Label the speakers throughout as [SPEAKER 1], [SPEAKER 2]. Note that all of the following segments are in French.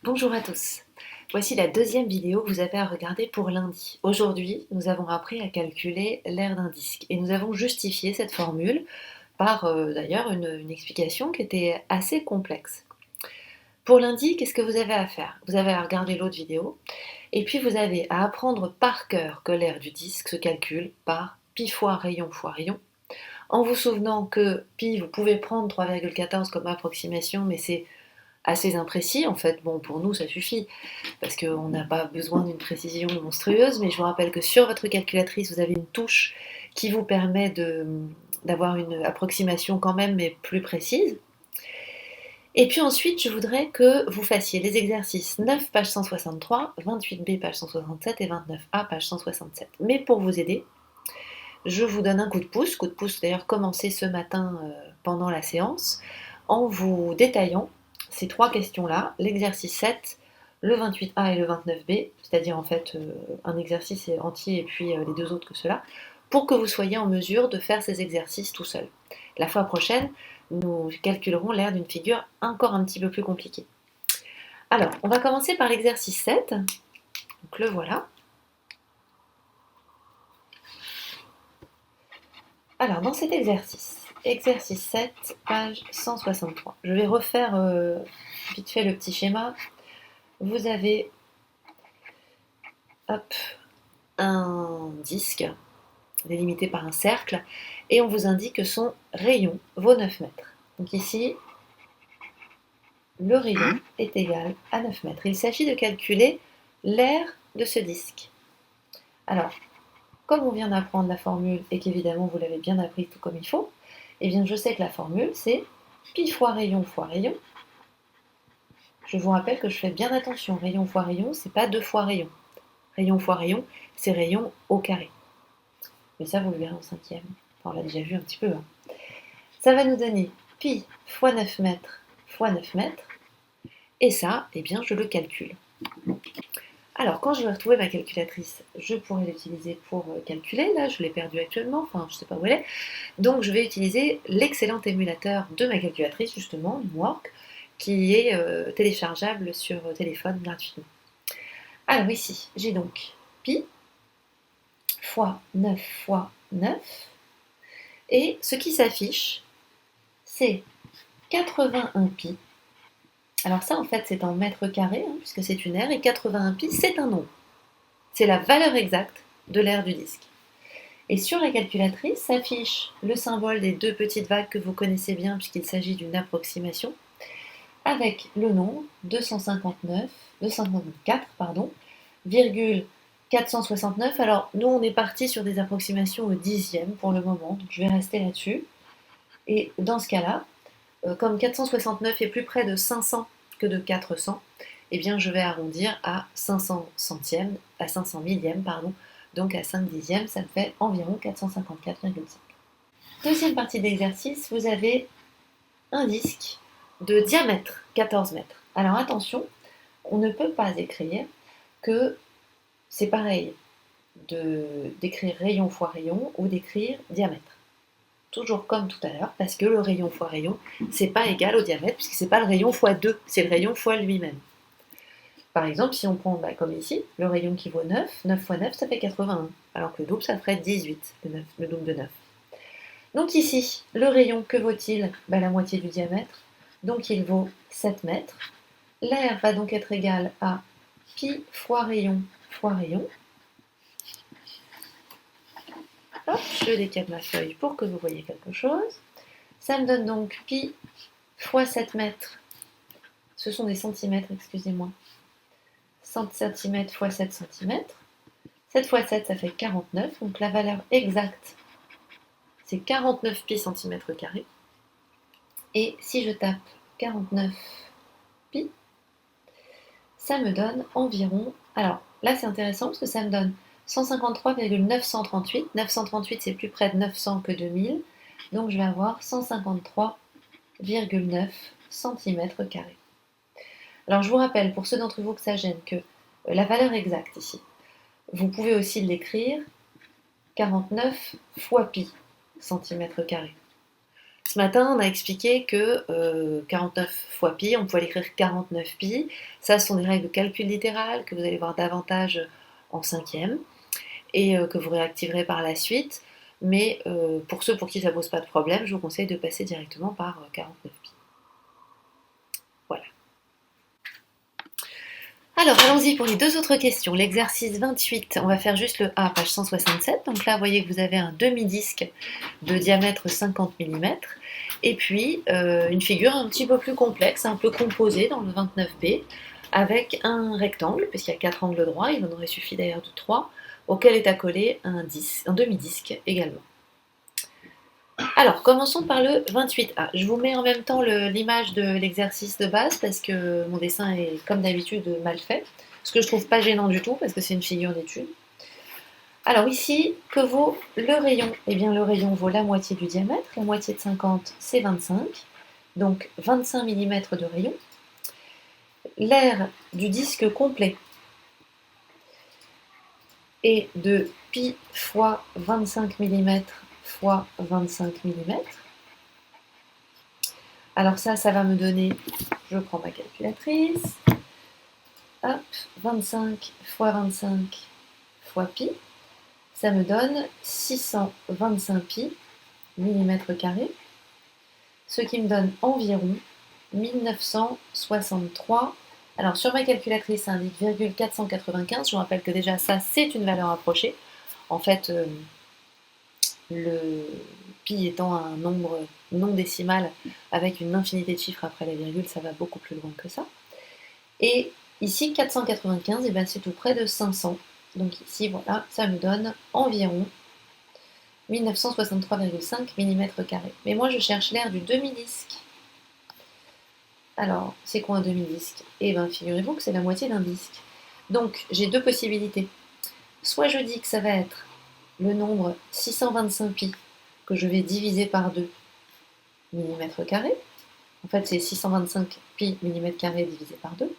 [SPEAKER 1] Bonjour à tous. Voici la deuxième vidéo que vous avez à regarder pour lundi. Aujourd'hui, nous avons appris à calculer l'aire d'un disque et nous avons justifié cette formule par d'ailleurs une explication qui était assez complexe. Pour lundi, qu'est-ce que vous avez à faire? Vous avez à regarder l'autre vidéo et puis vous avez à apprendre par cœur que l'aire du disque se calcule par pi fois rayon, en vous souvenant que pi, vous pouvez prendre 3,14 comme approximation, mais c'est assez imprécis en fait. Bon, pour nous, ça suffit parce qu'on n'a pas besoin d'une précision monstrueuse, mais je vous rappelle que sur votre calculatrice, vous avez une touche qui vous permet d'avoir une approximation quand même, mais plus précise. Et puis ensuite, je voudrais que vous fassiez les exercices 9, page 163, 28b, page 167 et 29a, page 167. Mais pour vous aider, je vous donne un coup de pouce d'ailleurs commencé ce matin pendant la séance, en vous détaillant ces trois questions-là, l'exercice 7, le 28A et le 29B, c'est-à-dire en fait un exercice entier et puis les deux autres que cela, pour que vous soyez en mesure de faire ces exercices tout seul. La fois prochaine, nous calculerons l'aire d'une figure encore un petit peu plus compliquée. Alors, on va commencer par l'exercice 7, donc le voilà. Alors, dans cet exercice 7, page 163, je vais refaire vite fait le petit schéma. Vous avez hop, un disque délimité par un cercle et on vous indique que son rayon vaut 9 mètres. Donc ici, le rayon est égal à 9 mètres. Il s'agit de calculer l'aire de ce disque. Alors, comme on vient d'apprendre la formule et qu'évidemment vous l'avez bien appris tout comme il faut, eh bien je sais que la formule c'est pi fois rayon fois rayon. Je vous rappelle que je fais bien attention, rayon fois rayon, c'est pas 2 fois rayon. Rayon fois rayon, c'est rayon au carré. Mais ça, vous le verrez en cinquième. Enfin, on l'a déjà vu un petit peu. Hein. Ça va nous donner pi fois 9 mètres fois 9 mètres. Et ça, eh bien, je le calcule. Alors, quand je vais retrouver ma calculatrice, je pourrai l'utiliser pour calculer. Là, je l'ai perdue actuellement. Enfin, je ne sais pas où elle est. Donc, je vais utiliser l'excellent émulateur de ma calculatrice, justement, Work, qui est téléchargeable sur téléphone gratuitement. Alors ici, j'ai donc pi fois 9 fois 9. Et ce qui s'affiche, c'est 81 pi. Alors ça, en fait, c'est en mètres carrés, hein, puisque c'est une aire, et 81 pi, c'est un nombre. C'est la valeur exacte de l'aire du disque. Et sur la calculatrice s'affiche le symbole des deux petites vagues que vous connaissez bien, puisqu'il s'agit d'une approximation, avec le nombre 254, virgule 469. Alors, nous, on est parti sur des approximations au dixième pour le moment, donc je vais rester là-dessus. Et dans ce cas-là, comme 469 est plus près de 500 que de 400, eh bien, je vais arrondir à 500 centièmes, à 500 millièmes, pardon, donc à 5 dixièmes, ça me fait environ 454,5. Deuxième partie d'exercice, vous avez un disque de diamètre 14 mètres. Alors attention, on ne peut pas écrire que c'est pareil d'écrire rayon fois rayon ou d'écrire diamètre. Toujours comme tout à l'heure, parce que le rayon fois rayon, c'est pas égal au diamètre, puisque c'est pas le rayon fois 2, c'est le rayon fois lui-même. Par exemple, si on prend, comme ici, le rayon qui vaut 9, 9 fois 9, ça fait 81, alors que le double, ça ferait 18, le double de 9. Donc ici, le rayon, que vaut-il? La moitié du diamètre, donc il vaut 7 mètres. L'aire va donc être égal à pi fois rayon fois rayon. Hop, je décale ma feuille pour que vous voyez quelque chose. Ça me donne donc pi fois 7 mètres. Ce sont des centimètres, excusez-moi. 100 cm fois 7 cm. 7 fois 7, ça fait 49. Donc la valeur exacte, c'est 49 pi centimètres carrés. Et si je tape 49 pi, ça me donne environ... Alors là, c'est intéressant parce que ça me donne 153,938. 938, c'est plus près de 900 que de 1000. Donc je vais avoir 153,9 cm². Alors je vous rappelle, pour ceux d'entre vous que ça gêne, que la valeur exacte ici, vous pouvez aussi l'écrire 49 fois pi, centimètre carré. Ce matin, on a expliqué que 49 fois pi, on pouvait l'écrire 49 pi. Ça, ce sont des règles de calcul littéral que vous allez voir davantage en cinquième et que vous réactiverez par la suite. Mais pour ceux pour qui ça ne pose pas de problème, je vous conseille de passer directement par 49 pi. Voilà. Alors, allons-y pour les deux autres questions. L'exercice 28, on va faire juste le A, page 167. Donc là, vous voyez que vous avez un demi-disque de diamètre 50 mm. Et puis, une figure un petit peu plus complexe, un peu composée dans le 29B, avec un rectangle, puisqu'il y a 4 angles droits, il en aurait suffi d'ailleurs de 3, auquel est accolé un demi-disque également. Alors, commençons par le 28A. Je vous mets en même temps l'image de l'exercice de base parce que mon dessin est, comme d'habitude, mal fait. Ce que je trouve pas gênant du tout parce que c'est une figure d'étude. Alors ici, que vaut le rayon? Eh bien, le rayon vaut la moitié du diamètre. La moitié de 50, c'est 25. Donc, 25 mm de rayon. L'aire du disque complet est de pi fois 25 mm fois 25 mm. Alors ça va me donner, je prends ma calculatrice, hop, 25 fois 25 fois pi, ça me donne 625 pi millimètres carrés, ce qui me donne environ 1963. Alors sur ma calculatrice, ça indique 495, je vous rappelle que déjà ça c'est une valeur approchée. En fait, le pi étant un nombre non décimal avec une infinité de chiffres après la virgule, ça va beaucoup plus loin que ça. Et ici, 495, et ben c'est tout près de 500. Donc ici, voilà, ça me donne environ 1963,5 mm². Mais moi, je cherche l'aire du demi-disque. Alors, c'est quoi un demi-disque? Eh bien, figurez-vous que c'est la moitié d'un disque. Donc, j'ai deux possibilités. Soit je dis que ça va être le nombre 625 pi que je vais diviser par 2 mm². En fait, c'est 625 pi mm² divisé par 2.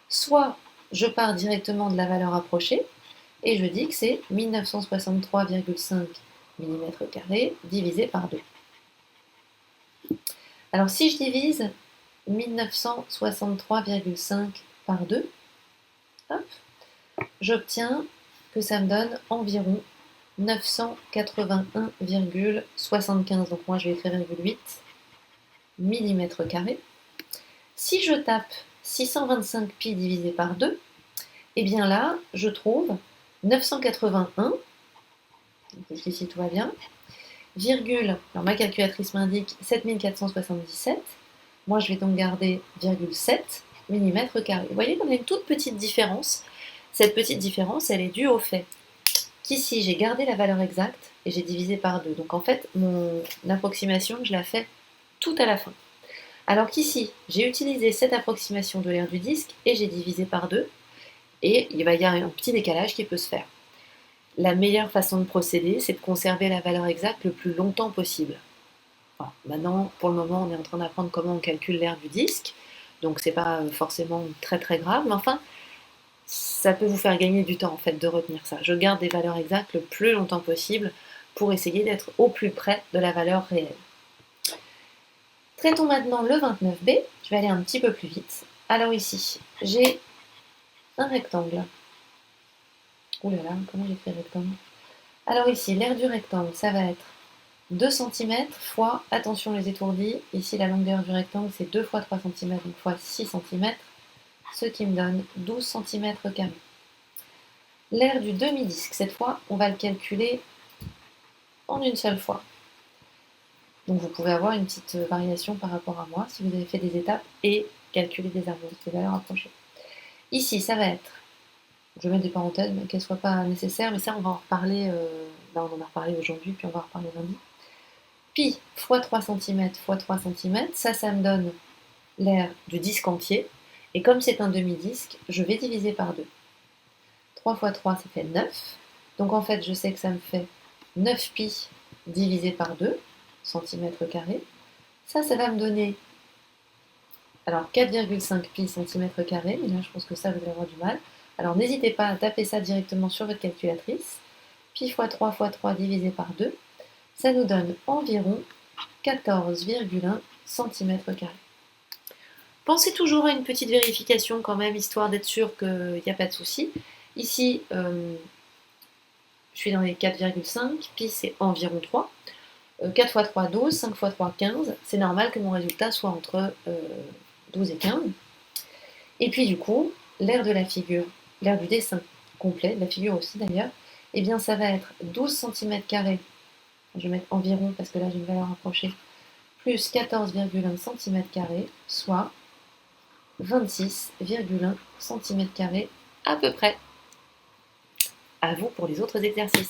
[SPEAKER 1] Soit je pars directement de la valeur approchée et je dis que c'est 1963,5 mm² divisé par 2. Alors si je divise 1963,5 par 2, hop, j'obtiens que ça me donne environ 981,75. Donc moi je vais écrire 0,8 mm². Si je tape 625 pi divisé par 2, et bien là, je trouve 981, jusqu'ici tout va bien, virgule, alors ma calculatrice m'indique 7477, moi je vais donc garder 7 mm². Vous voyez qu'on a une toute petite différence. Cette petite différence, elle est due au fait qu'ici j'ai gardé la valeur exacte et j'ai divisé par 2. Donc en fait, mon approximation, je la fais tout à la fin. Alors qu'ici, j'ai utilisé cette approximation de l'aire du disque et j'ai divisé par 2, et il va y avoir un petit décalage qui peut se faire. La meilleure façon de procéder, c'est de conserver la valeur exacte le plus longtemps possible. Voilà. Maintenant, pour le moment, on est en train d'apprendre comment on calcule l'aire du disque, donc c'est pas forcément très très grave, mais enfin, ça peut vous faire gagner du temps en fait de retenir ça. Je garde des valeurs exactes le plus longtemps possible pour essayer d'être au plus près de la valeur réelle. Traitons maintenant le 29B, je vais aller un petit peu plus vite. Alors ici, j'ai un rectangle. Ouh là là, comment j'écris rectangle? Alors ici, l'aire du rectangle, ça va être 2 cm fois, attention les étourdis, ici la longueur du rectangle c'est 2 fois 3 cm, donc fois 6 cm, ce qui me donne 12 cm². L'aire du demi-disque, cette fois, on va le calculer en une seule fois. Donc vous pouvez avoir une petite variation par rapport à moi si vous avez fait des étapes et calculer des valeurs approchées. Ici, ça va être, je vais mettre des parenthèses, mais qu'elles ne soient pas nécessaires, mais ça on va en reparler, on en a reparlé aujourd'hui, puis on va en reparler lundi. Pi fois 3 cm fois 3 cm, ça me donne l'aire du disque entier, et comme c'est un demi-disque, je vais diviser par 2. 3 fois 3, ça fait 9, donc en fait je sais que ça me fait 9 pi divisé par 2 cm². Ça va me donner alors 4,5 pi cm², mais là je pense que ça vous allez avoir du mal. Alors n'hésitez pas à taper ça directement sur votre calculatrice. Pi fois 3 divisé par 2, ça nous donne environ 14,1 cm². Pensez toujours à une petite vérification quand même, histoire d'être sûr qu'il n'y a pas de souci. Ici, je suis dans les 4,5, pi c'est environ 3. 4 x 3, 12, 5 x 3, 15. C'est normal que mon résultat soit entre 12 et 15. Et puis du coup, l'aire de la figure, l'aire du dessin complet, de la figure aussi d'ailleurs, eh bien ça va être 12 cm², je vais mettre environ parce que là j'ai une valeur rapprochée, plus 14,1 cm², soit 26,1 cm² à peu près. À vous pour les autres exercices.